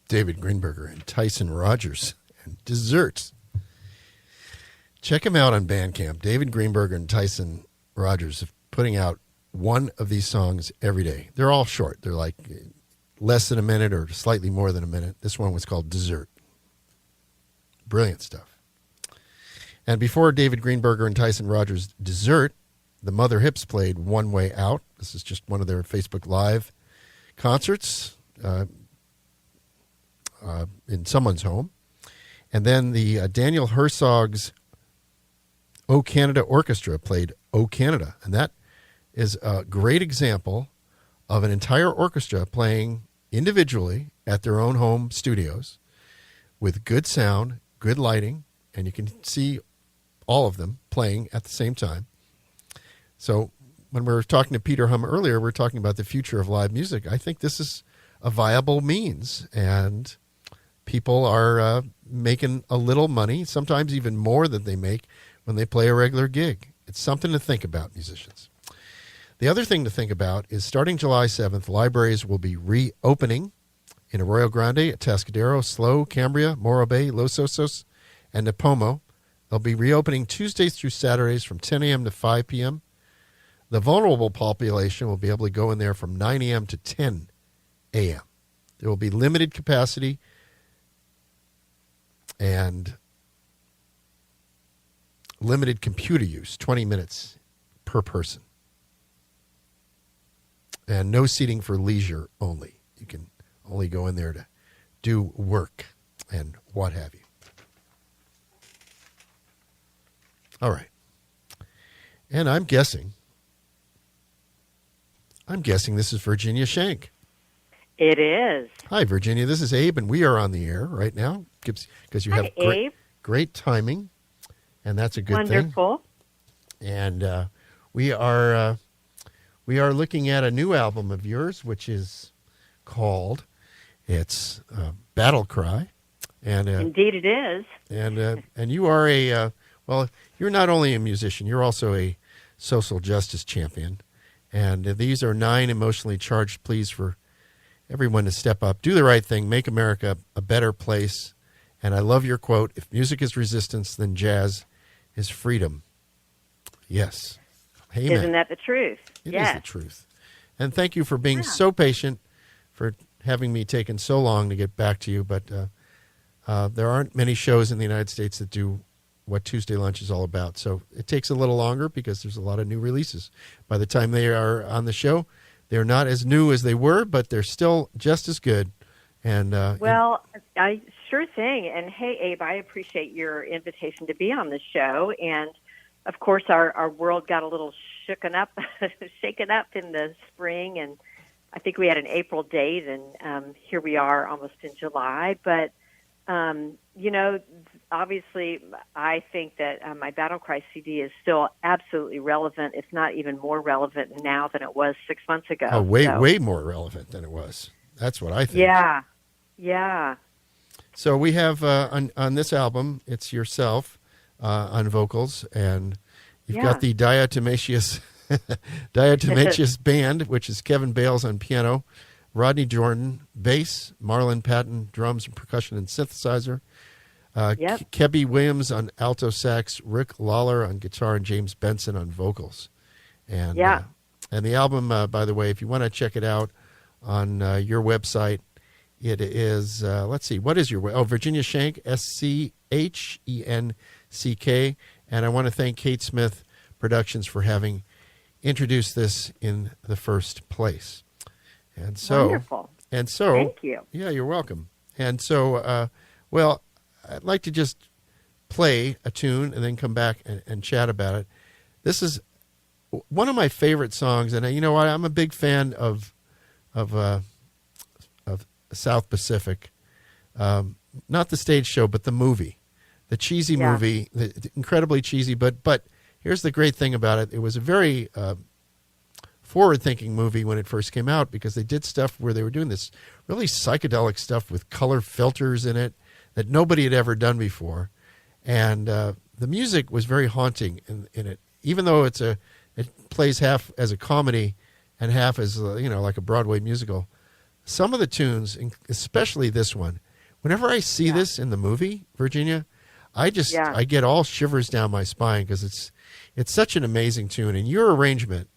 David Greenberger and Tyson Rogers and Desserts. Check him out on Bandcamp. David Greenberger and Tyson Rogers are putting out one of these songs every day. They're all short. They're like less than a minute or slightly more than a minute. This one was called Dessert. Brilliant stuff. And before David Greenberger and Tyson Rogers' Dessert, the Mother Hips played One Way Out. This is just one of their Facebook Live concerts in someone's home. And then the Daniel Herzog's O Canada Orchestra played O Canada. And that is a great example of an entire orchestra playing individually at their own home studios with good sound, good lighting, and you can see all of them playing at the same time. So when we were talking to Peter Hum earlier, we were talking about the future of live music. I think this is a viable means, and people are making a little money, sometimes even more than they make when they play a regular gig. It's something to think about, musicians. The other thing to think about is starting July 7th, libraries will be reopening in Arroyo Grande, Atascadero, SLO, Cambria, Morro Bay, Los Osos, and Nipomo. They'll be reopening Tuesdays through Saturdays from 10 a.m. to 5 p.m. The vulnerable population will be able to go in there from 9 a.m. to 10 a.m. There will be limited capacity and limited computer use, 20 minutes per person. And no seating for leisure only. You can only go in there to do work and what have you. All right. And I'm guessing this is Virginia Shank. It is. Hi, Virginia. This is Abe, and we are on the air right now because you have great timing, and that's a good thing. Wonderful. And we are looking at a new album of yours, which is called Battle Cry, and indeed it is. And you are you're not only a musician, you're also a social justice champion. And these are 9 emotionally charged pleas for everyone to step up, do the right thing, make America a better place. And I love your quote, if music is resistance, then jazz is freedom. Yes. Amen. Isn't that the truth? It is the truth. And thank you for being so patient, for having me taken so long to get back to you. But there aren't many shows in the United States that do what Tuesday Lunch is all about. So it takes a little longer because there's a lot of new releases. By the time they are on the show, they're not as new as they were, but they're still just as good. And I sure thing. And hey, Abe, I appreciate your invitation to be on the show. And of course, our world got a little shaken up in the spring, and I think we had an April date, and here we are almost in July. But obviously, I think that my Battle Cry CD is still absolutely relevant, if not even more relevant now than it was 6 months ago. Oh, way more relevant than it was. That's what I think. Yeah. So we have on this album, it's yourself on vocals, and you've got the diatomaceous band, which is Kevin Bales on piano, Rodney Jordan bass, Marlon Patton drums and percussion and synthesizer, Kebby Williams on alto sax, Rick Lawler on guitar, and James Benson on vocals. And and the album, by the way, if you want to check it out on your website, it is, let's see, what is your website? Oh, Virginia Shank, SCHENCK. And I want to thank Kate Smith Productions for having introduced this in the first place. And so, wonderful. And so, thank you. Yeah, you're welcome. And so, I'd like to just play a tune and then come back and chat about it. This is one of my favorite songs, and you know what? I'm a big fan of South Pacific, not the stage show, but the movie, the cheesy movie, the incredibly cheesy. But here's the great thing about it: it was a very forward-thinking movie when it first came out, because they did stuff where they were doing this really psychedelic stuff with color filters in it that nobody had ever done before, and the music was very haunting in it. Even though it plays half as a comedy and half as like a Broadway musical. Some of the tunes, especially this one, whenever I see this in the movie, Virginia, I get all shivers down my spine because it's such an amazing tune, and your arrangement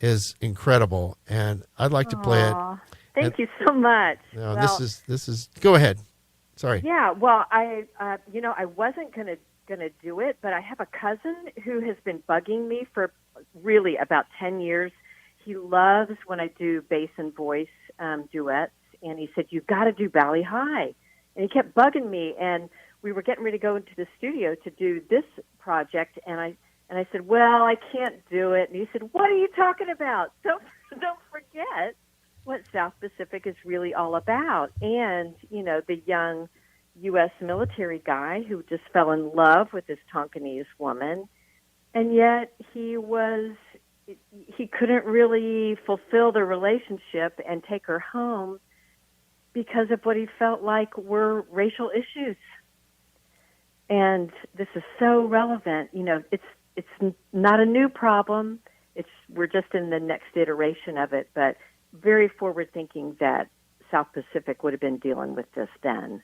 is incredible, and I'd like to play it. Thank you so much. No, well, this is. Go ahead. Sorry. Yeah. Well, I wasn't gonna do it, but I have a cousin who has been bugging me for really about 10 years. He loves when I do bass and voice duets, and he said, "You've got to do Valley High," and he kept bugging me. And we were getting ready to go into the studio to do this project, and I said, "Well, I can't do it." And he said, "What are you talking about? Don't forget what South Pacific is really all about." And, the young U.S. military guy who just fell in love with this Tonkinese woman, and yet he couldn't really fulfill the relationship and take her home because of what he felt like were racial issues. And this is so relevant. It's not a new problem. We're just in the next iteration of it, but very forward thinking that South Pacific would have been dealing with this then.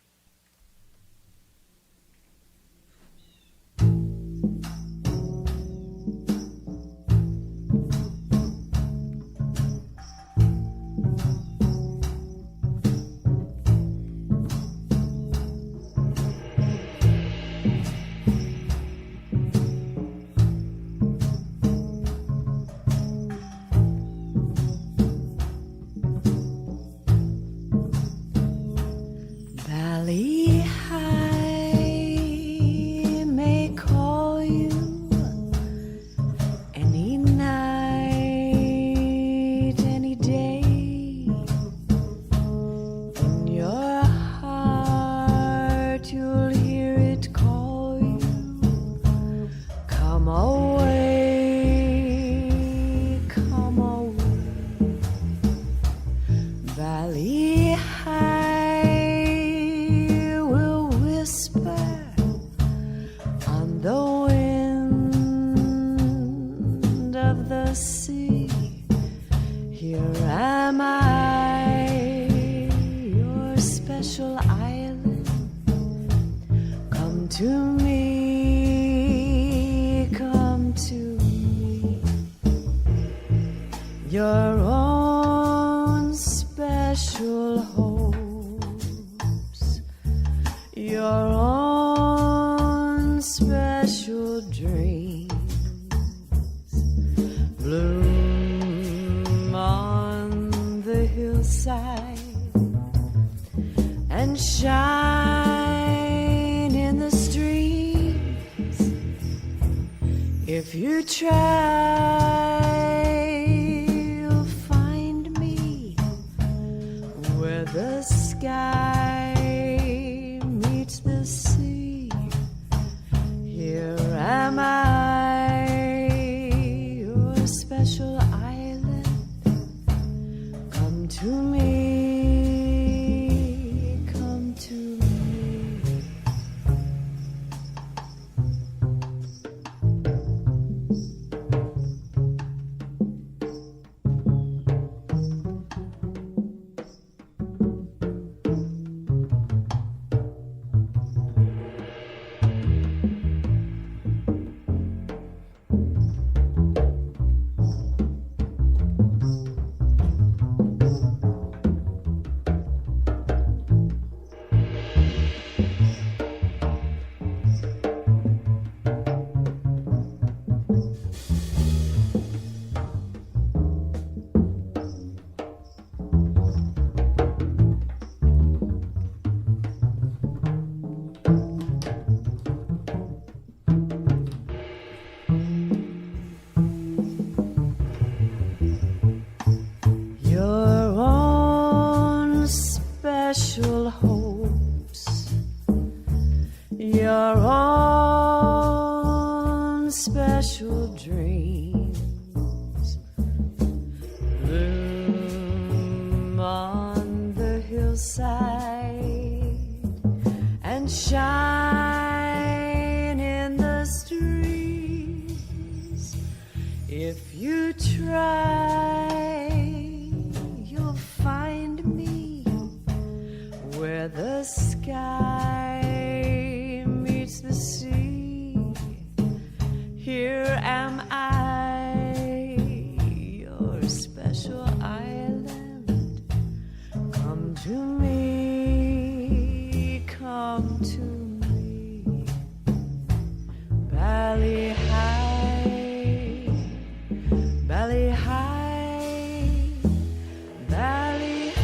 If you Here am I, your special island. Come to me, come to me. Bally high, bally high, bally high.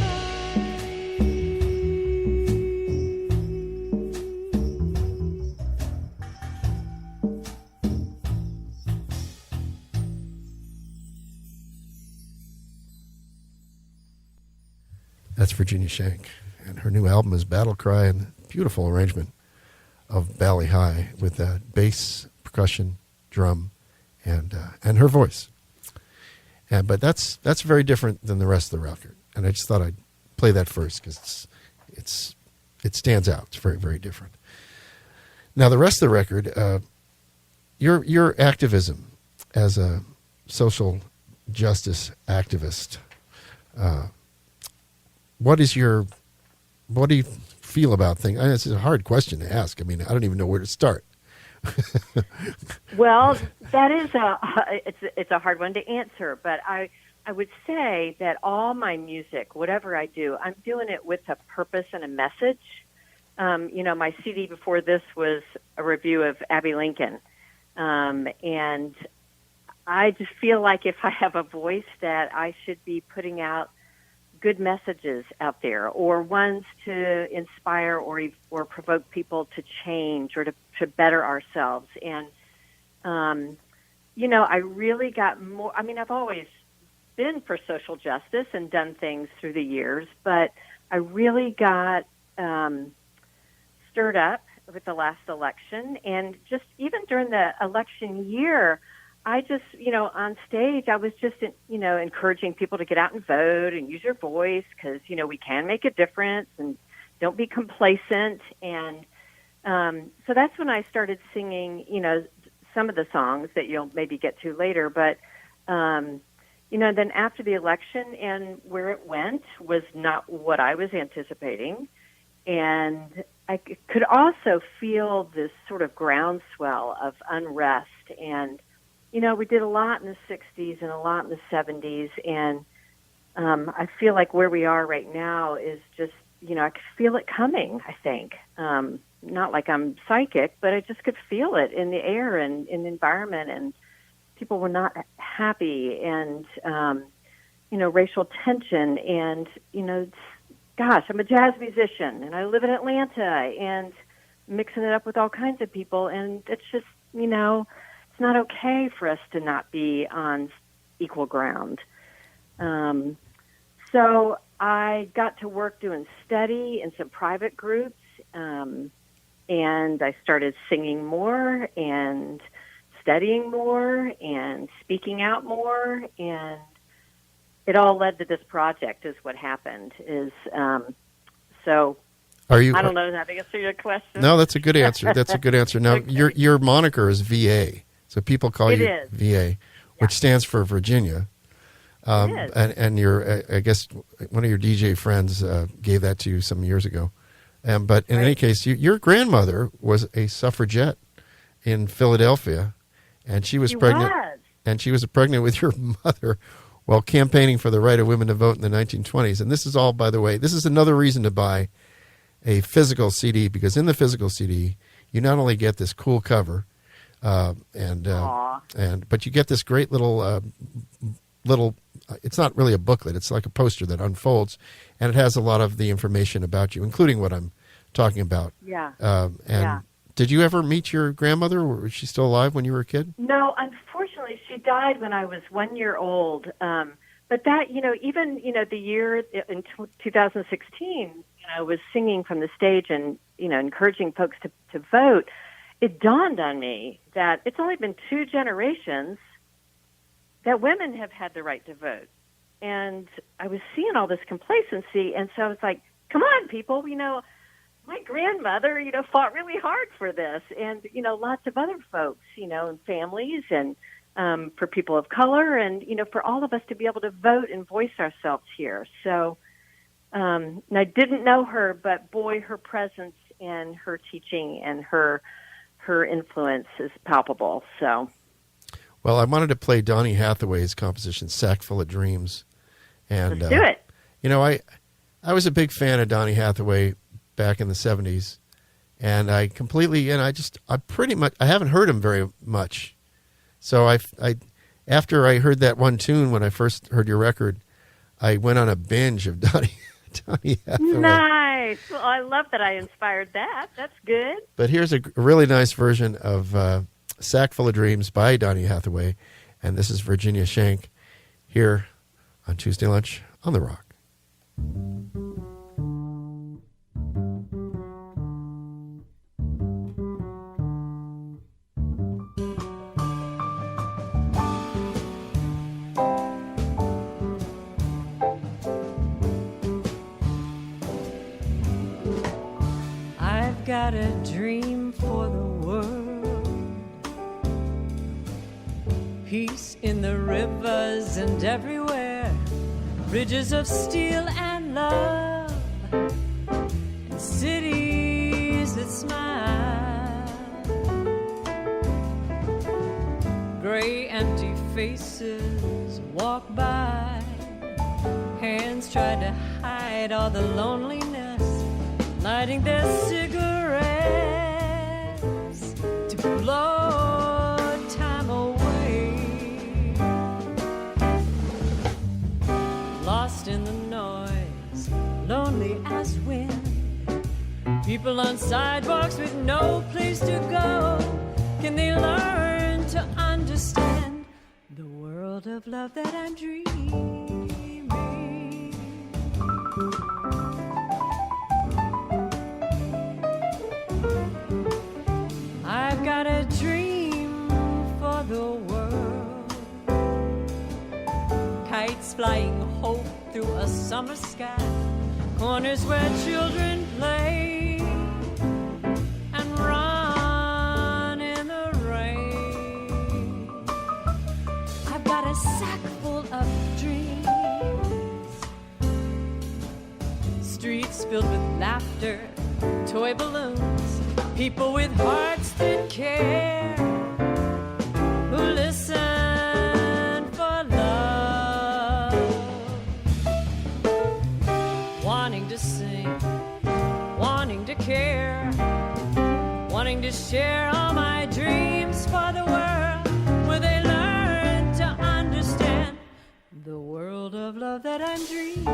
That's Virginia Shank, and her new album is Battle Cry, and beautiful arrangement of Bally High with bass, percussion, drum, and her voice. But that's very different than the rest of the record, and I just thought I'd play that first because it stands out. It's very, very different. Now the rest of the record, your activism as a social justice activist. What do you feel about things? It's a hard question to ask. I mean, I don't even know where to start. Well, that is it's a hard one to answer, but I would say that all my music, whatever I do, I'm doing it with a purpose and a message. My CD before this was a review of Abby Lincoln, and I just feel like if I have a voice that I should be putting out good messages out there, or ones to inspire or provoke people to change or to better ourselves. And, I really got more. I mean, I've always been for social justice and done things through the years, but I really got stirred up with the last election. And just even during the election year, I just, on stage, I was just, encouraging people to get out and vote and use your voice because, we can make a difference and don't be complacent. And so that's when I started singing, some of the songs that you'll maybe get to later. But, then after the election and where it went was not what I was anticipating. And I could also feel this sort of groundswell of unrest. And we did a lot in the 60s and a lot in the 70s, and I feel like where we are right now is just, I could feel it coming, I think. Not like I'm psychic, but I just could feel it in the air and in the environment, and people were not happy, and, racial tension, and, gosh, I'm a jazz musician, and I live in Atlanta, and mixing it up with all kinds of people, and it's just, it's not okay for us to not be on equal ground. So I got to work doing study in some private groups, and I started singing more and studying more and speaking out more, and it all led to this project is what happened. So Are you? I don't know how to answer your question. No, that's a good answer. That's a good answer. Now, Okay. your moniker is VA, so people call It you is. VA, which stands for Virginia. It is. And I guess one of your DJ friends gave that to you some years ago. But in any case, your grandmother was a suffragette in Philadelphia, and she was pregnant. And she was pregnant with your mother while campaigning for the right of women to vote in the 1920s. And this is all, by the way, this is another reason to buy a physical CD, because in the physical CD, you not only get this cool cover, but you get this great little it's not really a booklet. It's like a poster that unfolds, and it has a lot of the information about you, including what I'm talking about. Yeah. Did you ever meet your grandmother? Was she still alive when you were a kid? No, unfortunately, she died when I was 1 year old. But that, even, the year in 2016, I was singing from the stage and, encouraging folks to vote. It dawned on me that it's only been 2 generations that women have had the right to vote. And I was seeing all this complacency. And so I was like, come on, people, my grandmother, fought really hard for this. And, lots of other folks, and families and for people of color and, for all of us to be able to vote and voice ourselves here. So and I didn't know her, but boy, her presence and her teaching and her influence is palpable. So Well, I wanted to play Donny Hathaway's composition "Sack Full of Dreams," and Let's do it. You know, I was a big fan of Donny Hathaway back in the '70s, and I haven't heard him very much. So I after I heard that one tune when I first heard your record, I went on a binge of Donny Hathaway. Nice. Well, I love that I inspired that. That's good. But here's a really nice version of Sack Full of Dreams by Donny Hathaway, and this is Virginia Shank here on Tuesday Lunch on The Rock. I've got a dream for the world. Peace in the rivers and everywhere. Bridges of steel and love. And cities that smile. Gray empty faces walk by. Hands try to hide all the loneliness. Lighting their cigarettes to blow time away. Lost in the noise, lonely as wind. People on sidewalks with no place to go. Can they learn to understand the world of love that I'm dreaming? I've got a dream for the world. Kites flying hope through a summer sky. Corners where children play and run in the rain. I've got a sack full of dreams. Streets filled with laughter, toy balloons. People with hearts that care, who listen for love, wanting to sing, wanting to care, wanting to share all my dreams for the world, where they learn to understand the world of love that I'm dreaming.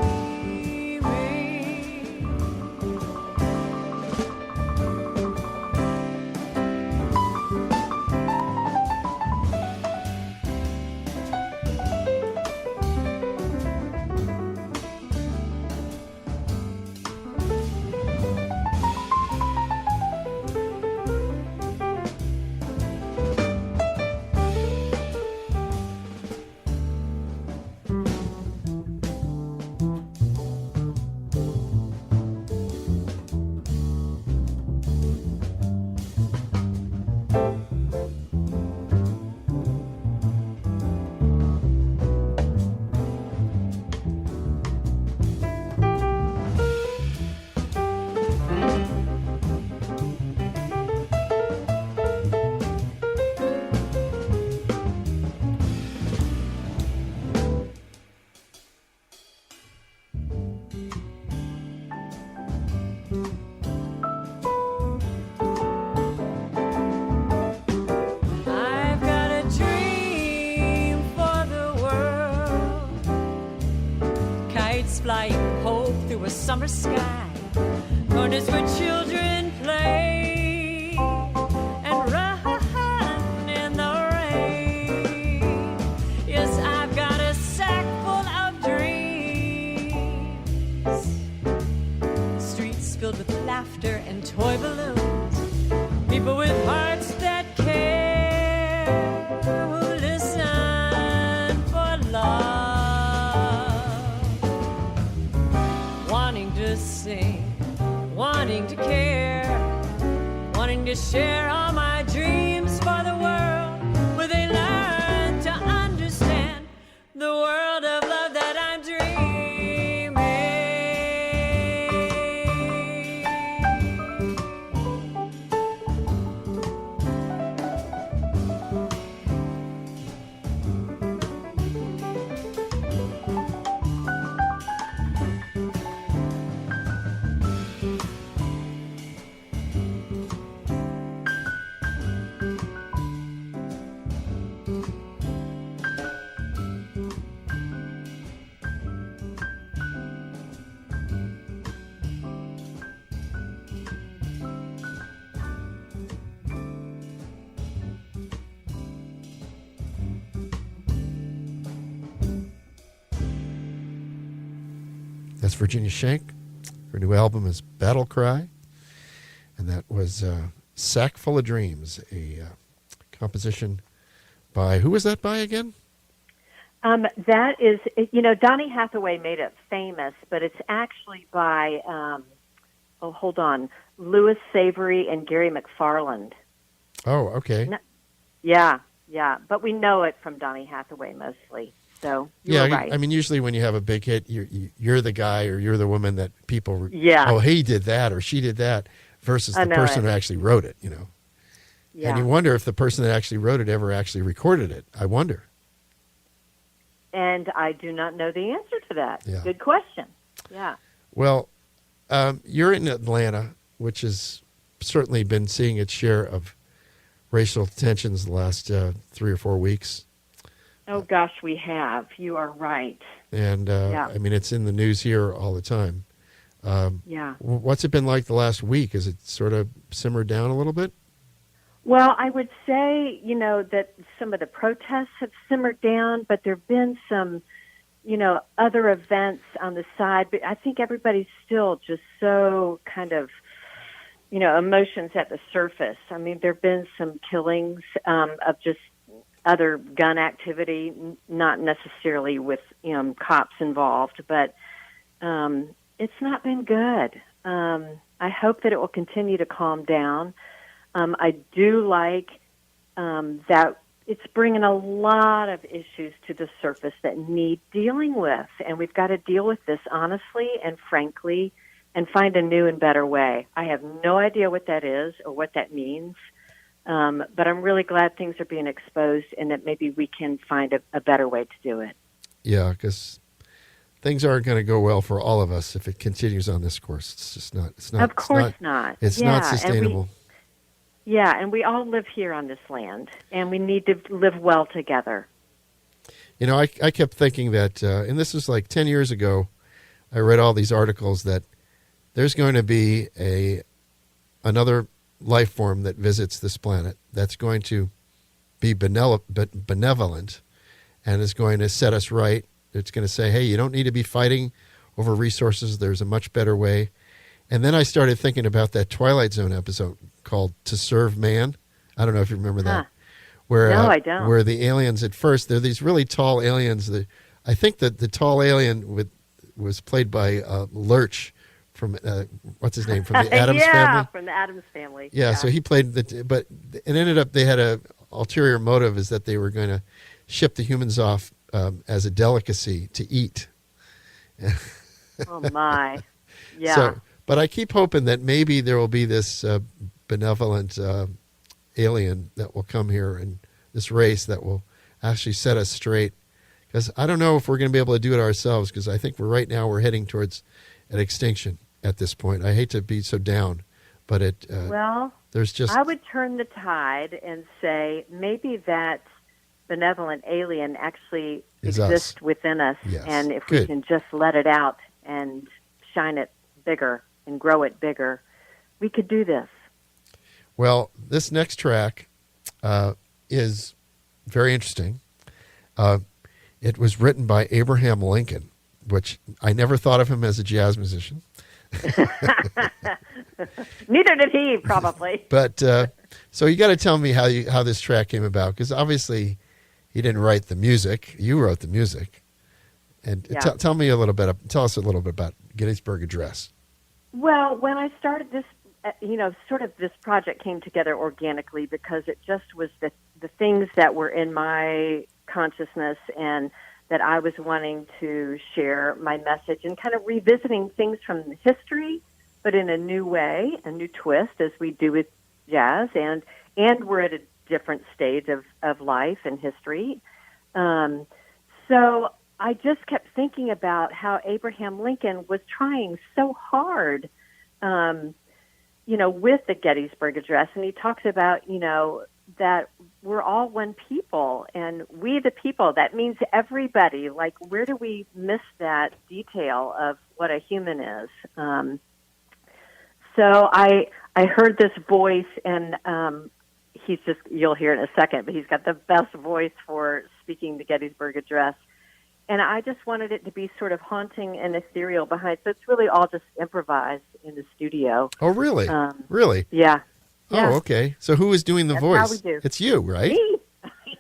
Flying hope through a summer sky. Corners where children play and run in the rain. Yes, I've got a sack full of dreams. Streets filled with laughter and toy balloons. People with hearts that care, who listen for love. Wanting to sing, wanting to care, wanting to share all my dreams for the world, where they learn to understand the world of love that I'm dreaming. That's Virginia Shank. Her new album is Battle Cry. And that was Sack Full of Dreams, a composition by, who was that by again? That is, Donny Hathaway made it famous, but it's actually by, Louis Savory and Gary McFarland. Oh, okay. Yeah. But we know it from Donny Hathaway mostly. So you're right. I mean, usually when you have a big hit, you're the guy or you're the woman that people, yeah. Oh, he did that or she did that, versus the person who actually wrote it, Yeah. And you wonder if the person that actually wrote it ever actually recorded it. I wonder. And I do not know the answer to that. Yeah. Good question. Yeah. Well, you're in Atlanta, which has certainly been seeing its share of racial tensions the last 3 or 4 weeks. Oh, gosh, we have. You are right. And, I mean, it's in the news here all the time. Yeah. What's it been like the last week? Has it sort of simmered down a little bit? Well, I would say, that some of the protests have simmered down, but there have been some, other events on the side. But I think everybody's still just so kind of, emotions at the surface. I mean, there have been some killings of just other gun activity, not necessarily with cops involved, but it's not been good. I hope that it will continue to calm down. I do like that it's bringing a lot of issues to the surface that need dealing with, and we've got to deal with this honestly and frankly and find a new and better way. I have no idea what that is or what that means. But I'm really glad things are being exposed and that maybe we can find a better way to do it. Yeah, because things aren't going to go well for all of us if it continues on this course. It's just not. It's not. Of course not. It's not sustainable. And we all live here on this land, and we need to live well together. I kept thinking that, and this was like 10 years ago, I read all these articles that there's going to be another life form that visits this planet that's going to be benevolent and is going to set us right. It's going to say, hey, you don't need to be fighting over resources. There's a much better way. And then I started thinking about that Twilight Zone episode called To Serve Man. I don't know if you remember that. No, I don't. Where the aliens at first, they're these really tall aliens. I think that the tall alien was played by Lurch from, what's his name, from the Addams family? Yeah, from the Addams family. Yeah, so he played, but it ended up, they had a ulterior motive is that they were going to ship the humans off as a delicacy to eat. Oh, my. Yeah. So, but I keep hoping that maybe there will be this benevolent alien that will come here and this race that will actually set us straight. Because I don't know if we're going to be able to do it ourselves, because I think we're heading towards an extinction at this point. I hate to be so down, but I would turn the tide and say maybe that benevolent alien actually exists within us, yes. And if we can just let it out and shine it bigger and grow it bigger, we could do this. Well, this next track is very interesting. It was written by Abraham Lincoln, which I never thought of him as a jazz musician. Neither did he, probably. But so you got to tell me how this track came about, because obviously he didn't write the music. You wrote the music. And tell us a little bit about Gettysburg Address. Well, when I started this, sort of this project came together organically because it just was the things that were in my consciousness and that I was wanting to share my message and kind of revisiting things from history, but in a new way, a new twist, as we do with jazz. And we're at a different stage of life and history. So I just kept thinking about how Abraham Lincoln was trying so hard, with the Gettysburg Address. And he talks about, that we're all one people, and we the people, that means everybody. Like, where do we miss that detail of what a human is? So I heard this voice, and he's just, you'll hear in a second, but he's got the best voice for speaking the Gettysburg Address. And I just wanted it to be sort of haunting and ethereal behind. So it's really all just improvised in the studio. Oh, really? Really? Yeah. Oh, okay. So who is doing the That's voice? how we do. It's you, right? Me.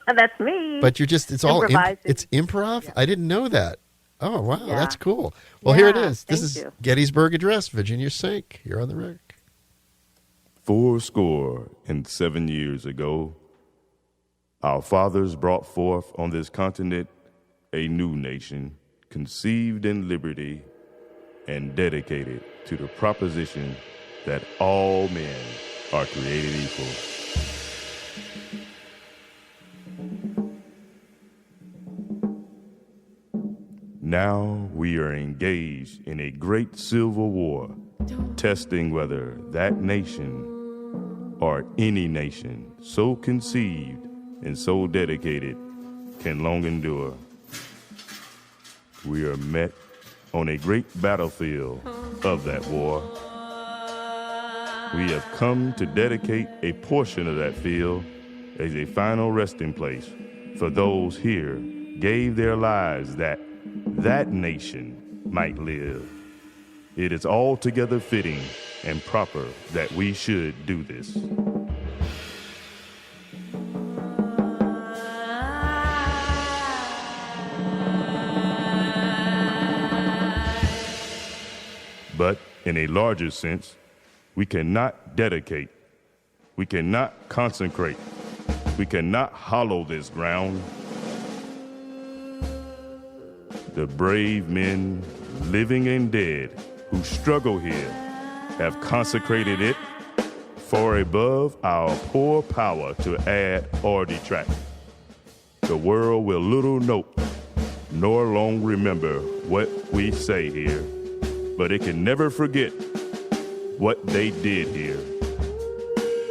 That's me. But you're just, it's all, Improvising. it's improv? Yeah. I didn't know that. Oh, wow. Yeah. That's cool. Well, here it Yeah, is. This thank is you. Gettysburg Address, Virginia Sink, here on the Rick. 70 years ago, our fathers brought forth on this continent a new nation, conceived in liberty and dedicated to the proposition that all men are created equal. Now we are engaged in a great civil war, testing whether that nation or any nation so conceived and so dedicated can long endure. We are met on a great battlefield of that war. We have come to dedicate a portion of that field as a final resting place for those here gave their lives that that nation might live. It is altogether fitting and proper that we should do this. But in a larger sense, we cannot dedicate, we cannot consecrate, we cannot hollow this ground. The brave men, living and dead, who struggle here, have consecrated it far above our poor power to add or detract. The world will little note nor long remember what we say here, but it can never forget what they did here.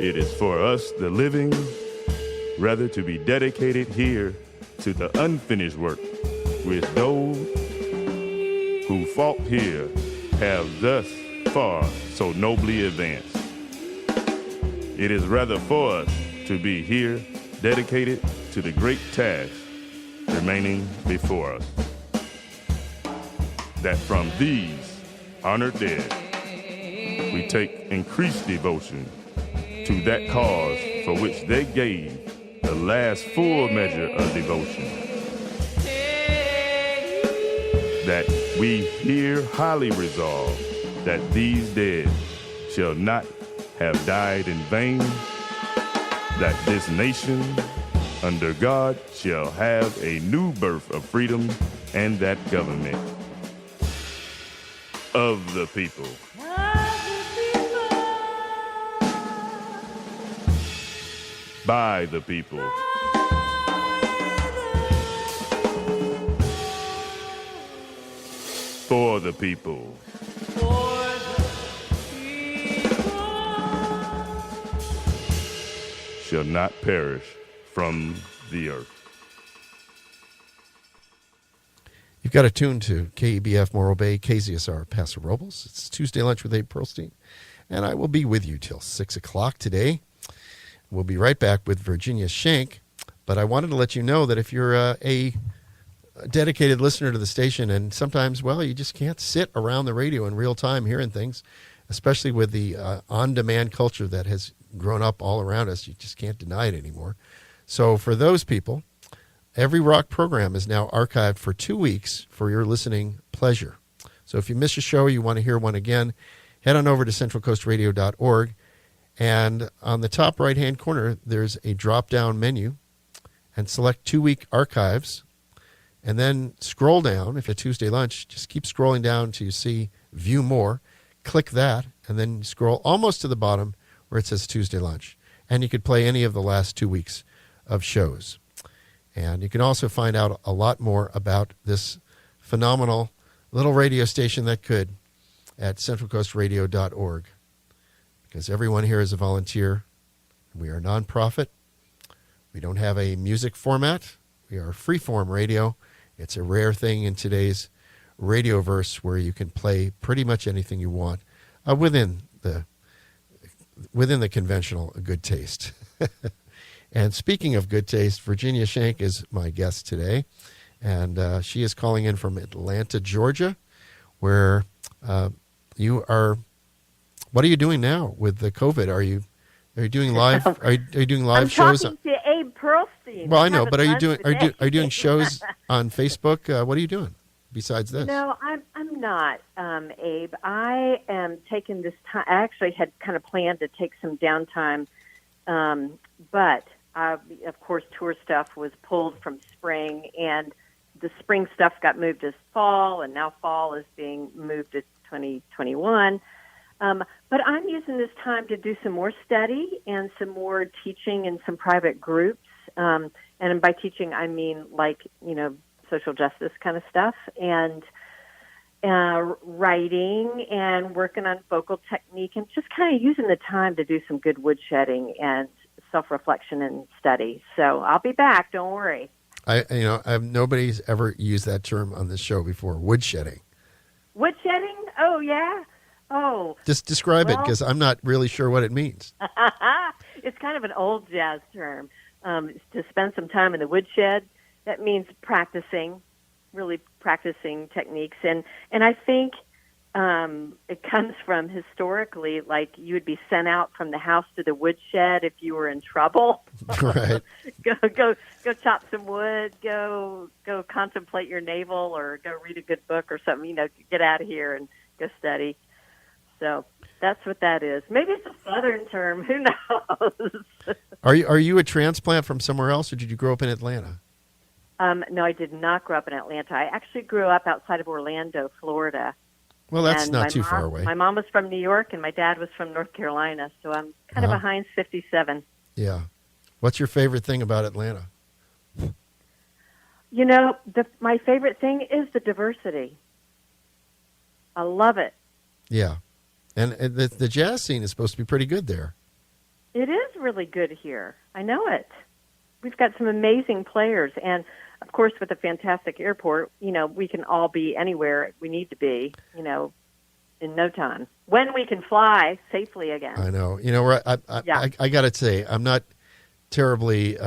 It is for us, the living, rather to be dedicated here to the unfinished work, which those who fought here have thus far so nobly advanced. It is rather for us to be here dedicated to the great task remaining before us, that from these honored dead we take increased devotion to that cause for which they gave the last full measure of devotion, that we here highly resolve that these dead shall not have died in vain, that this nation under God shall have a new birth of freedom, and that government of the people. By the people. For the people. Shall not perish from the earth. You've got a tune to KEBF Morro Bay, KZSR Paso Robles. It's Tuesday Lunch with Abe Perlstein, and I will be with you till 6 o'clock today. We'll be right back with Virginia Shank, but I wanted to let you know that if you're a dedicated listener to the station, and sometimes, well, you just can't sit around the radio in real time hearing things, especially with the on-demand culture that has grown up all around us. You just can't deny it anymore. So for those people, every rock program is now archived for 2 weeks for your listening pleasure. So if you miss a show, you want to hear one again, head on over to centralcoastradio.org. And on the top right-hand corner, there's a drop-down menu, and select 2-week archives. And then scroll down. If it's Tuesday Lunch, just keep scrolling down till you see View More. Click that, and then scroll almost to the bottom where it says Tuesday Lunch. And you could play any of the last 2 weeks of shows. And you can also find out a lot more about this phenomenal little radio station that could at centralcoastradio.org. Because everyone here is a volunteer. We are a nonprofit. We don't have a music format. We are freeform radio. It's a rare thing in today's radioverse where you can play pretty much anything you want within the conventional good taste. And speaking of good taste, Virginia Shank is my guest today, and she is calling in from Atlanta, Georgia, where you are. What are you doing now with the COVID? Are you doing live? Are you doing live shows? I'm talking to Abe Perlstein. Well, I know, but are you doing shows on Facebook? What are you doing besides this? No, I'm not, Abe. I am taking this time. I actually had kind of planned to take some downtime, but of course, tour stuff was pulled from spring, and the spring stuff got moved to fall, and now fall is being moved to 2021. But I'm using this time to do some more study and some more teaching in some private groups. And by teaching, I mean social justice kind of stuff, and writing and working on vocal technique, and just kind of using the time to do some good woodshedding and self-reflection and study. So I'll be back. Don't worry. Nobody's ever used that term on this show before. Woodshedding. Woodshedding? Oh yeah. Oh. Just describe it, because I'm not really sure what it means. It's kind of an old jazz term. To spend some time in the woodshed, that means really practicing techniques. And I think it comes from historically, like you would be sent out from the house to the woodshed if you were in trouble. Right. Go chop some wood, go contemplate your navel, or go read a good book or something, get out of here and go study. So that's what that is. Maybe it's a Southern term. Who knows? Are you a transplant from somewhere else, or did you grow up in Atlanta? No, I did not grow up in Atlanta. I actually grew up outside of Orlando, Florida. Well, that's not too far away. My mom was from New York, and my dad was from North Carolina, so I'm kind of a Heinz 57. Yeah. What's your favorite thing about Atlanta? My favorite thing is the diversity. I love it. Yeah. And the jazz scene is supposed to be pretty good there. It is really good here. I know it. We've got some amazing players. And, of course, with a fantastic airport, we can all be anywhere we need to be, in no time. When we can fly safely again. I know. I got to say, I'm not terribly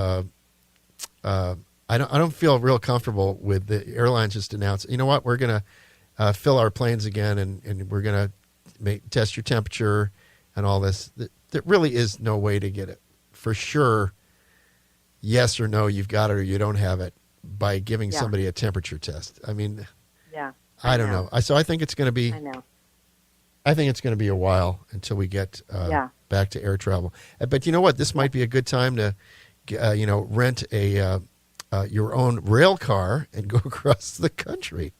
I don't feel real comfortable with the airlines just announcing, you know what, we're going to fill our planes again, and we're going to test your temperature and all this. There really is no way to get it for sure. Yes or no, you've got it or you don't have it by giving somebody a temperature test. I mean, I don't know. So I think it's going to be. I think it's going to be a while until we get back to air travel. But you know what? This might be a good time to, rent your own rail car and go across the country.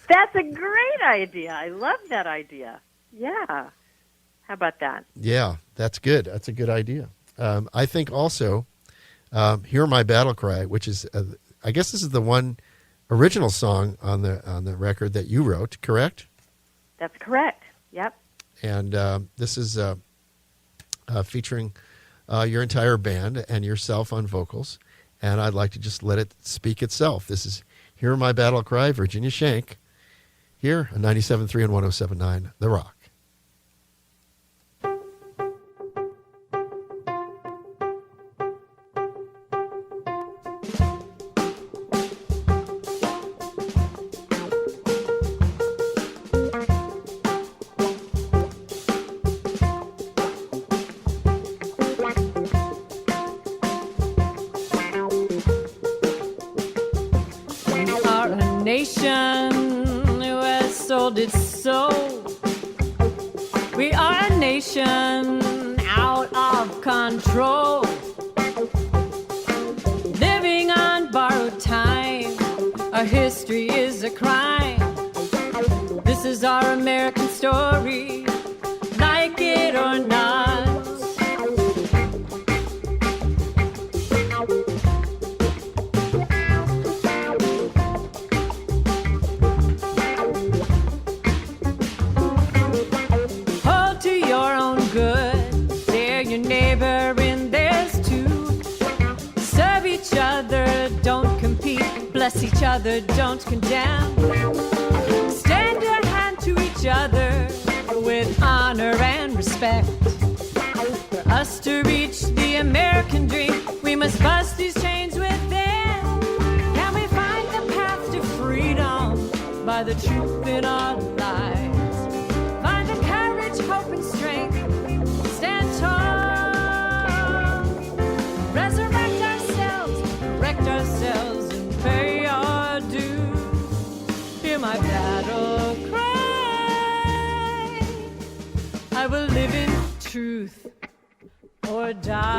That's a great idea. I love that idea. Yeah. How about that? Yeah, that's good. That's a good idea. I think also, Hear My Battle Cry, which is, I guess this is the one original song on the record that you wrote, correct? That's correct. Yep. And this is featuring your entire band and yourself on vocals. And I'd like to just let it speak itself. This is Hear My Battle Cry, Virginia Shank, here on 97.3 and 107.9 The Rock. Nation who has sold its soul. We are a nation out of control, living on borrowed time. Our history is a crime. This is our American story, like it or not. Bless each other, don't condemn. Stand your hand to each other with honor and respect. For us to reach the American dream, we must bust these chains within. Can we find the path to freedom by the truth in our lives? Find the courage, hope, and strength. Stand tall. Resurrect ourselves, correct ourselves, and pay our dues. Hear my battle cry. I will live in truth or die.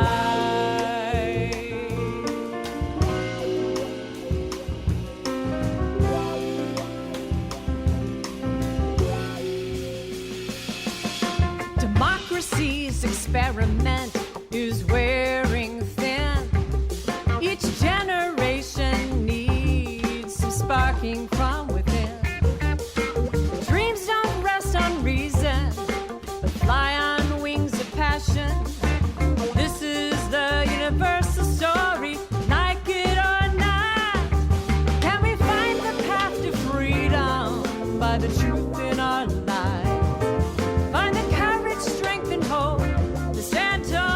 Democracy's experiment is wearing thin. Each generation needs some sparking from within. Dreams don't rest on reason, but fly on wings of passion. This is the universal story, like it or not. Can we find the path to freedom by the truth in our lives? Find the courage, strength, and hope to stand tall.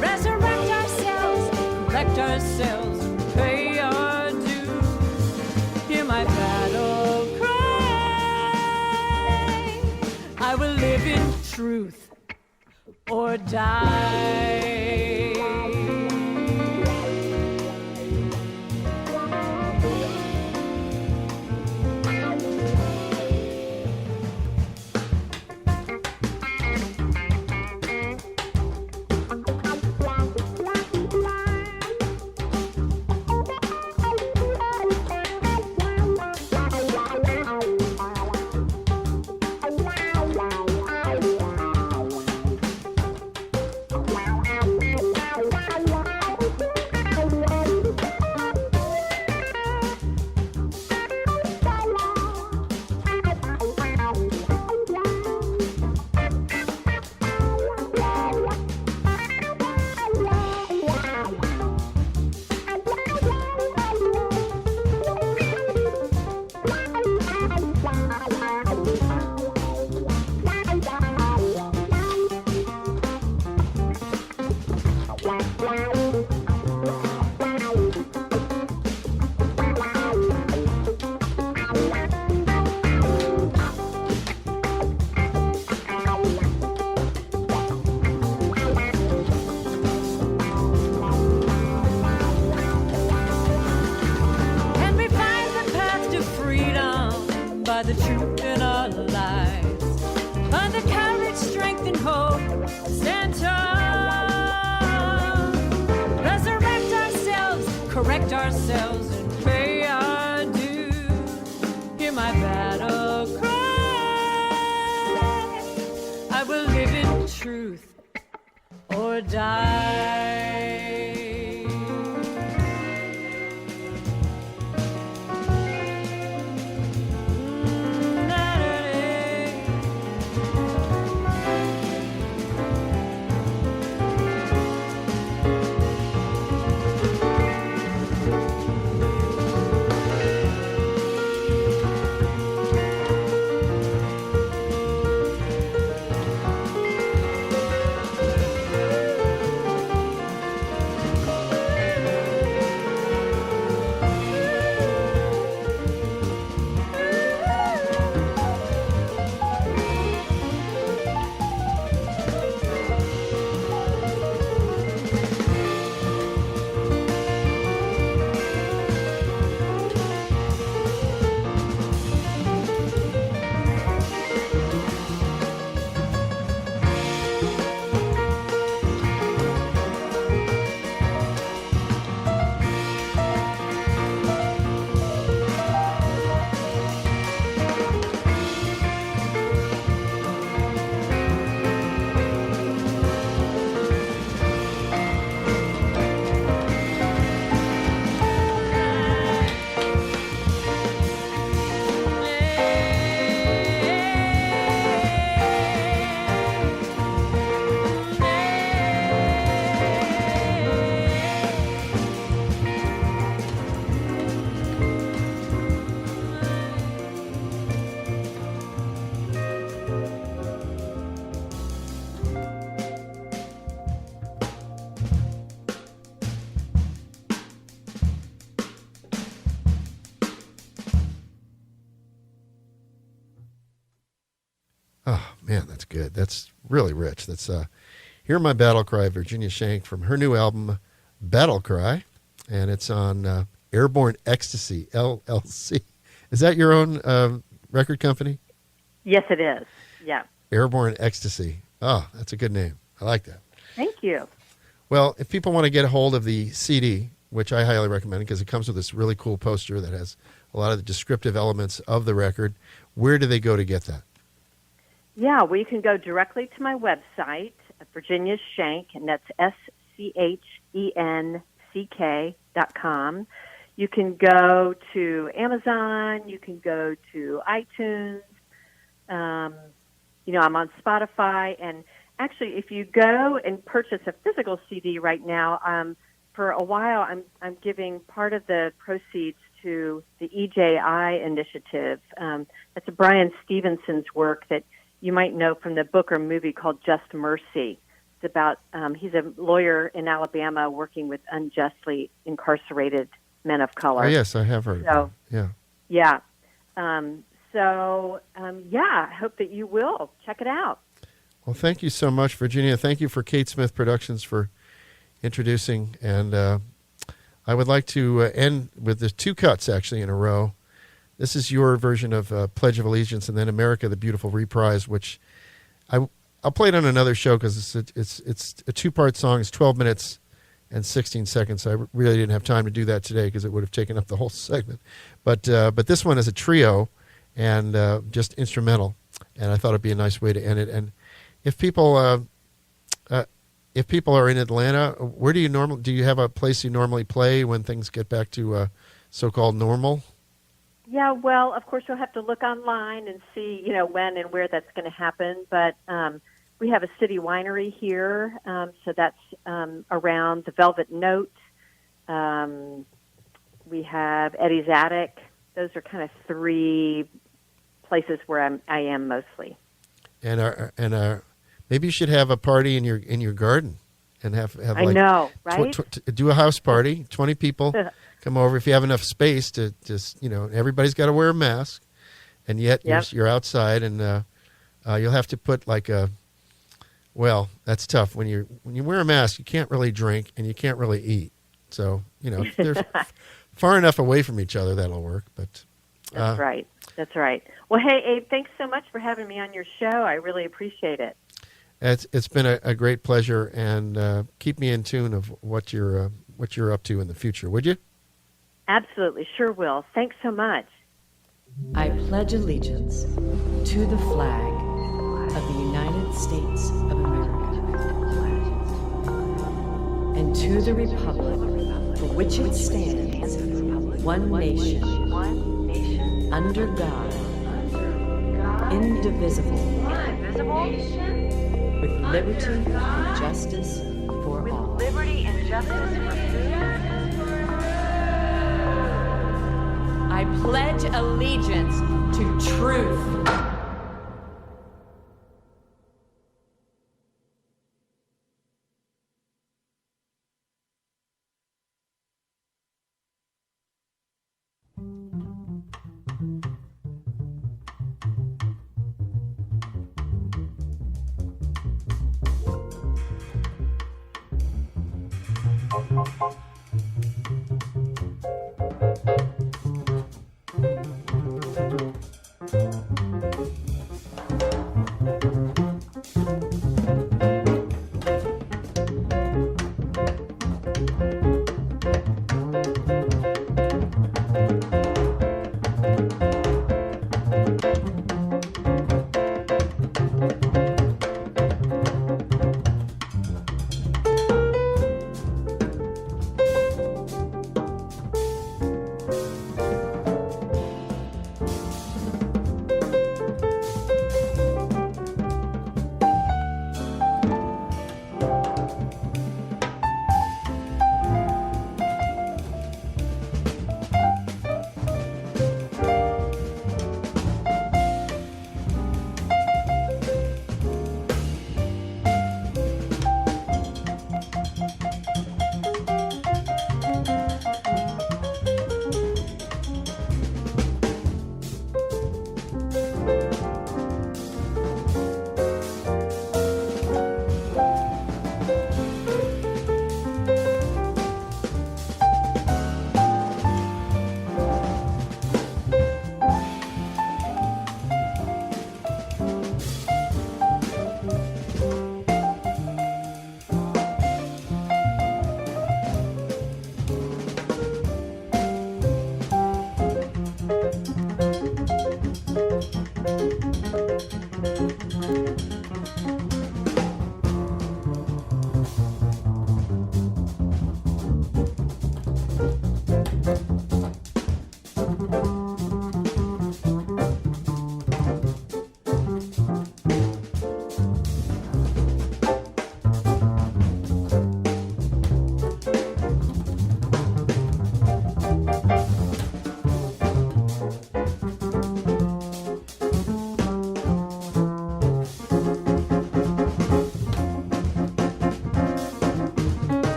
Resurrect ourselves, correct ourselves, and pay our dues. Hear my battle cry. I will live in truth or die. Can we find the path to freedom by the truth in our lives? Find the courage, strength, and hope to stand tall. Resurrect ourselves, correct ourselves, and pay our dues. Hear my battle cry. I will live in truth or die. Oh, man, that's good. That's really rich. That's Hear My Battle Cry, Virginia Shank, from her new album, Battle Cry, and it's on Airborne Ecstasy, LLC. Is that your own record company? Yes, it is. Yeah. Airborne Ecstasy. Oh, that's a good name. I like that. Thank you. Well, if people want to get a hold of the CD, which I highly recommend because it comes with this really cool poster that has a lot of the descriptive elements of the record, where do they go to get that? Yeah, well, you can go directly to my website, Virginia Shank, and that's SCHENCK.com. You can go to Amazon. You can go to iTunes. I'm on Spotify. And actually, if you go and purchase a physical CD right now, for a while, I'm giving part of the proceeds to the EJI initiative. That's Brian Stevenson's work that you might know from the book or movie called Just Mercy. It's about, he's a lawyer in Alabama working with unjustly incarcerated men of color. Oh, yes, I have heard of that. Yeah. I hope that you will check it out. Well, thank you so much, Virginia. Thank you for Kate Smith Productions for introducing. And I would like to end with the two cuts, actually, in a row. This is your version of Pledge of Allegiance, and then America the Beautiful reprise, which I'll play it on another show because it's a two-part song. It's 12 minutes and 16 seconds. I really didn't have time to do that today because it would have taken up the whole segment. But this one is a trio and just instrumental, and I thought it'd be a nice way to end it. And if people are in Atlanta, where do you have a place you normally play when things get back to so-called normal? Yeah, well, of course, you'll have to look online and see, when and where that's going to happen. But we have a city winery here, so that's around the Velvet Note. We have Eddie's Attic. Those are kind of three places where I am mostly. And maybe you should have a party in your garden and have I know, right? Do a house party, 20 people. Come over if you have enough space to just, everybody's got to wear a mask, and yet you're outside, and you'll have to put that's tough. When you wear a mask, you can't really drink and you can't really eat. So, if they're far enough away from each other, that'll work. But That's right. That's right. Well, hey, Abe, thanks so much for having me on your show. I really appreciate it. It's been a great pleasure, and keep me in tune of what you're up to in the future, would you? Absolutely, sure will. Thanks so much. I pledge allegiance to the flag of the United States of America and to the republic for which it stands, one nation, under God, indivisible, with liberty and justice for all. I pledge allegiance to truth.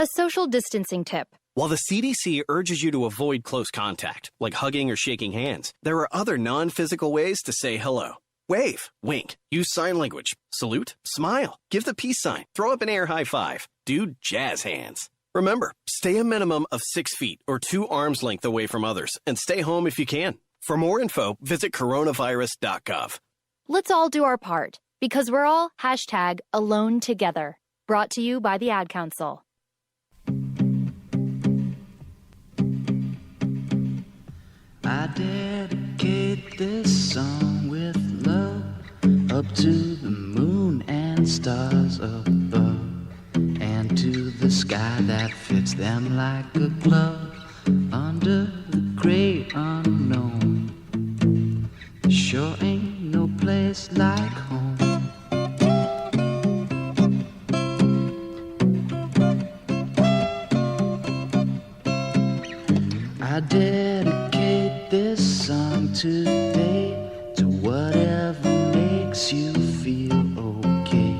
A social distancing tip. While the CDC urges you to avoid close contact, like hugging or shaking hands, there are other non-physical ways to say hello. Wave, wink, use sign language, salute, smile, give the peace sign, throw up an air high five, do jazz hands. Remember, stay a minimum of 6 feet or 2 arms length away from others, and stay home if you can. For more info, visit coronavirus.gov. Let's all do our part, because we're all #alone together. Brought to you by the Ad Council. I dedicate this song with love up to the moon and stars above, and to the sky that fits them like a glove under the great unknown. Sure ain't no place like home. I dedicate this song today to whatever makes you feel okay,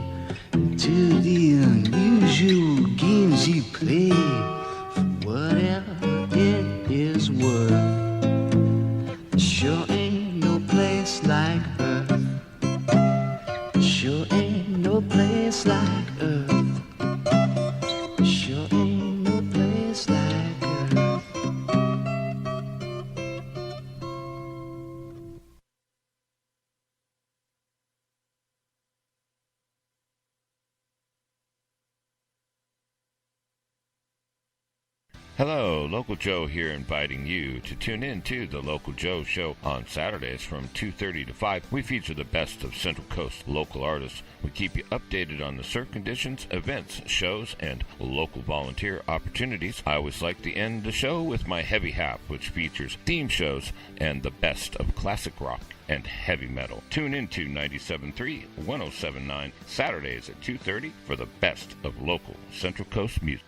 and to the unusual games you play, for whatever it is worth. Sure ain't no place like Earth. Sure ain't no place like Earth. Sure ain't no place like Earth. Hello, Local Joe here, inviting you to tune in to the Local Joe Show on Saturdays from 2:30 to 5. We feature the best of Central Coast local artists. We keep you updated on the surf conditions, events, shows, and local volunteer opportunities. I always like to end the show with my Heavy Hap, which features theme shows and the best of classic rock and heavy metal. Tune into 97.3, 107.9, Saturdays at 2:30 for the best of local Central Coast music.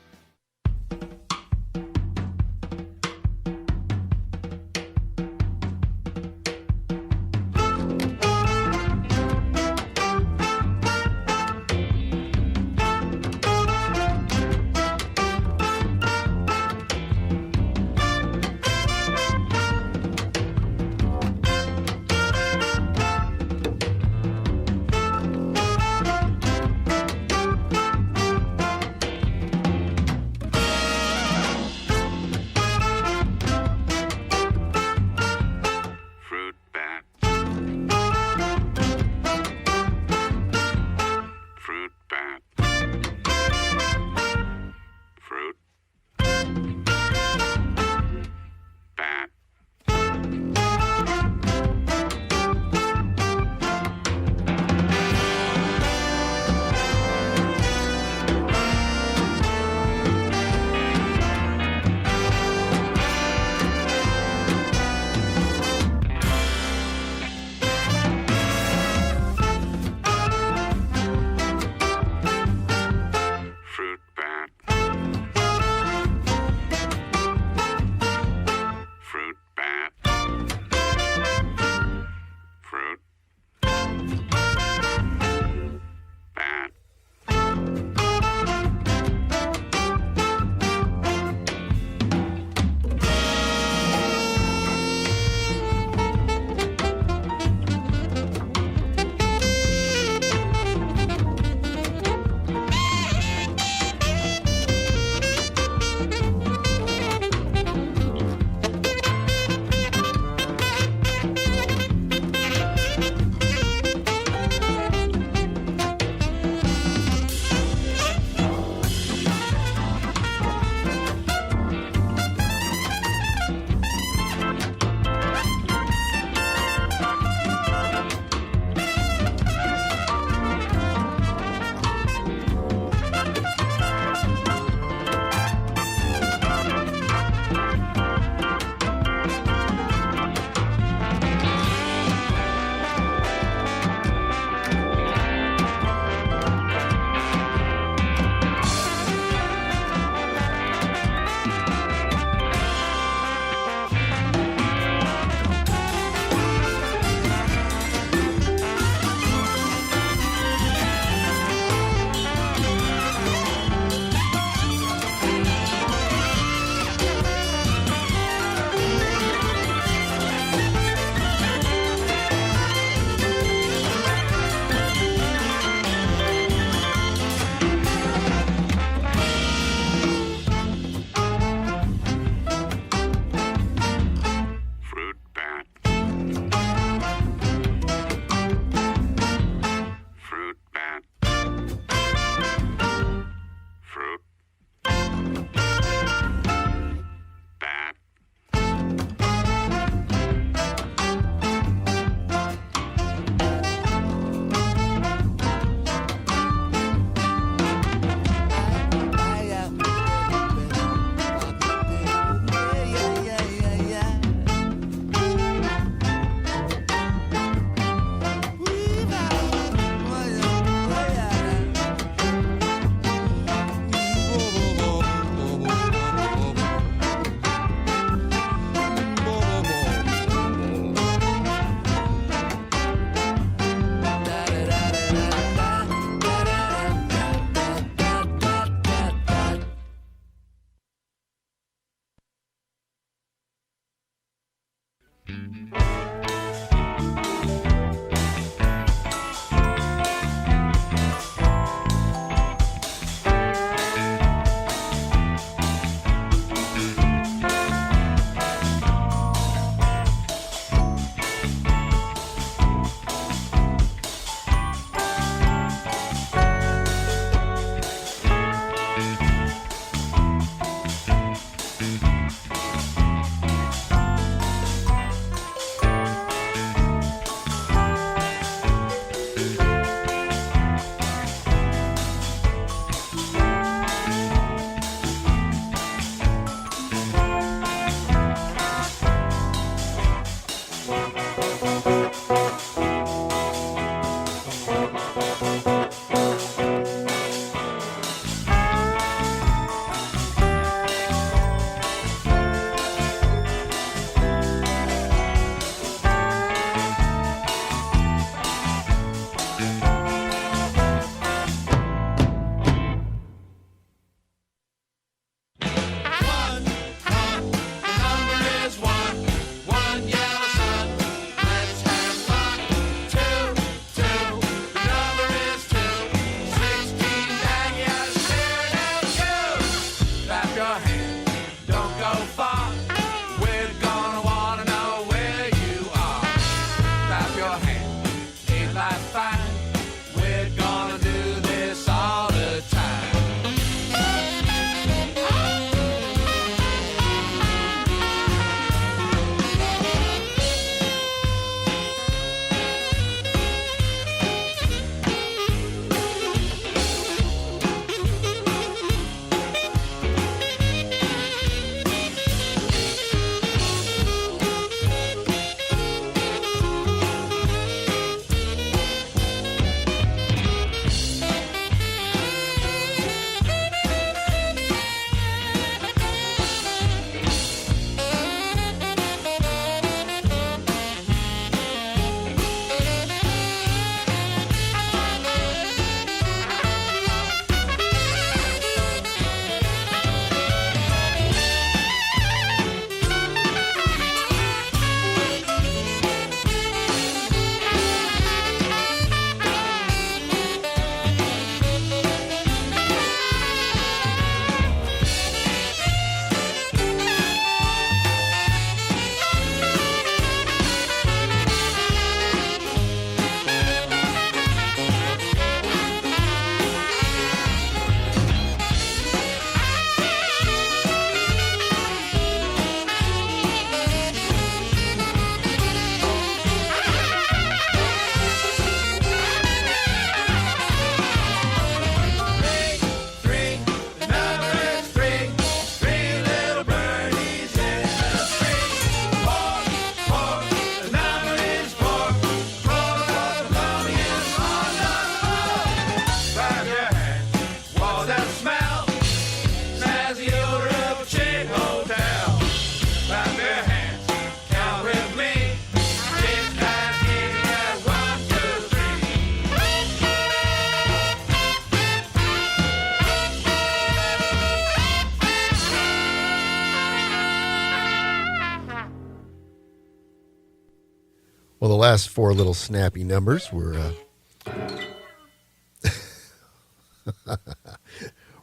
Well, the last four little snappy numbers were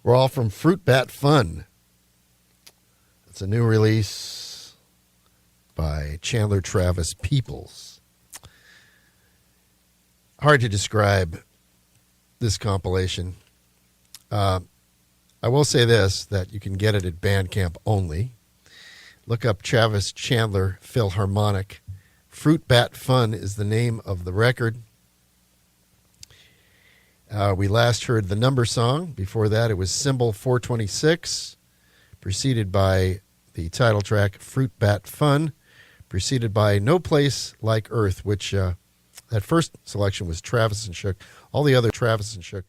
we're all from Fruit Bat Fun. It's a new release by Chandler Travis Peoples. Hard to describe this compilation. I will say this, that you can get it at Bandcamp only. Look up Travis Chandler Philharmonic. Fruit Bat Fun is the name of the record. We last heard the number song. Before that, it was Symbol 426, preceded by the title track, Fruit Bat Fun, preceded by No Place Like Earth, which that first selection was Travis and Shook. All the other Travis and Shook